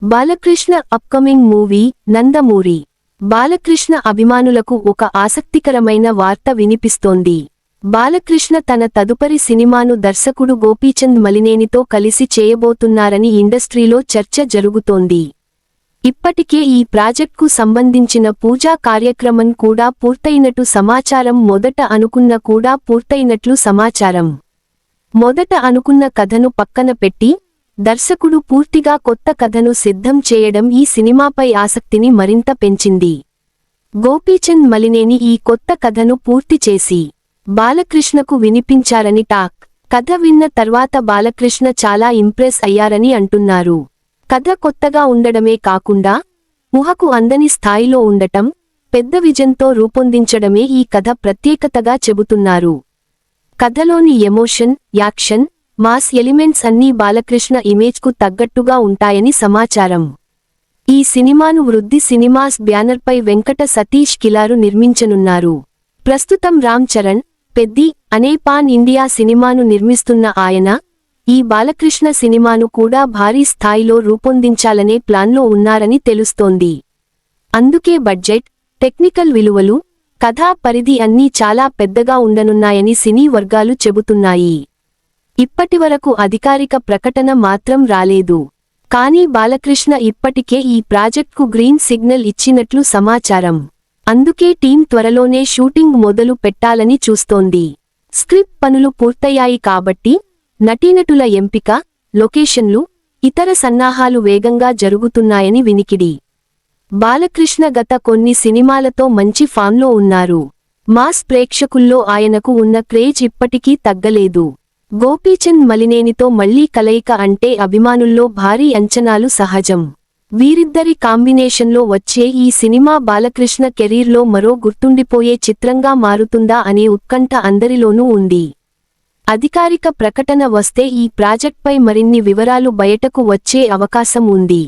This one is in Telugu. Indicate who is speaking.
Speaker 1: Balakrishna upcoming movie Nandamuri. బాలకృష్ణ అభిమానులకు ఒక ఆసక్తికరమైన వార్త వినిపిస్తోంది. బాలకృష్ణ తన తదుపరి సినిమాను దర్శకుడు గోపీచంద్ మలినేనితో కలిసి చేయబోతున్నారని ఇండస్ట్రీలో చర్చ జరుగుతోంది. ఇప్పటికే ఈ ప్రాజెక్ట్కు సంబంధించిన పూజా కార్యక్రమం కూడా పూర్తయినట్టు సమాచారం. మొదట అనుకున్న కథను పక్కన పెట్టి దర్శకుడు పూర్తిగా కొత్త కథను సిద్ధం చేయడం ఈ సినిమాపై ఆసక్తిని మరింత పెంచింది. గోపీచంద్ మలినేని ఈ కొత్త కథను పూర్తి చేసి బాలకృష్ణకు వినిపించారని టాక్. కథ విన్న తర్వాత బాలకృష్ణ చాలా ఇంప్రెస్ అయ్యారని అంటున్నారు. కథ కొత్తగా ఉండడమే కాకుండా ఊహకు అందని స్థాయిలో ఉండటం, పెద్ద విజన్తో రూపొందించడమే ఈ కథ ప్రత్యేకతగా చెబుతున్నారు. కథలోని ఎమోషన్, యాక్షన్, మాస్ ఎలిమెంట్స్ అన్నీ బాలకృష్ణ ఇమేజ్కు తగ్గట్టుగా ఉంటాయని సమాచారం. ఈ సినిమాను వృద్ధి సినిమాస్ బ్యానర్పై వెంకట సతీష్ కిలారు నిర్మించనున్నారు. ప్రస్తుతం రామ్ చరణ్, పెద్ది అనే పాన్ ఇండియా సినిమాను నిర్మిస్తున్న ఆయన ఈ బాలకృష్ణ సినిమాను కూడా భారీ స్థాయిలో రూపొందించాలనే ప్లాన్లో ఉన్నారని తెలుస్తోంది. అందుకే బడ్జెట్, టెక్నికల్ విలువలు, కథా పరిధి అన్నీ చాలా పెద్దగా ఉండనున్నాయని సినీ వర్గాలు చెబుతున్నాయి. ఇప్పటివరకు అధికారిక ప్రకటన మాత్రం రాలేదు. కానీ బాలకృష్ణ ఇప్పటికే ఈ ప్రాజెక్ట్కు గ్రీన్ సిగ్నల్ ఇచ్చినట్లు సమాచారం. అందుకే టీం త్వరలోనే షూటింగ్ మొదలు పెట్టాలని చూస్తోంది. స్క్రిప్ట్ పనులు పూర్తయ్యాయి కాబట్టి నటీనటుల ఎంపిక, లొకేషన్లు, ఇతర సన్నాహాలు వేగంగా జరుగుతున్నాయని వినికిడి. బాలకృష్ణ గత కొన్ని సినిమాలతో మంచి ఫామ్లో ఉన్నారు. మాస్ ప్రేక్షకుల్లో ఆయనకు ఉన్న క్రేజ్ ఇప్పటికీ తగ్గలేదు. గోపీచంద్ మలినేనితో మళ్లీ కలయిక అంటే అభిమానుల్లో భారీ అంచనాలు సహజం. వీరిద్దరి కాంబినేషన్లో వచ్చే ఈ సినిమా బాలకృష్ణ కెరీర్లో మరో గుర్తుండిపోయే చిత్రంగా మారుతుందా అనే ఉత్కంఠ అందరిలోనూ ఉంది. అధికారిక ప్రకటన వస్తే ఈ ప్రాజెక్ట్పై మరిన్ని వివరాలు బయటకు వచ్చే అవకాశం ఉంది.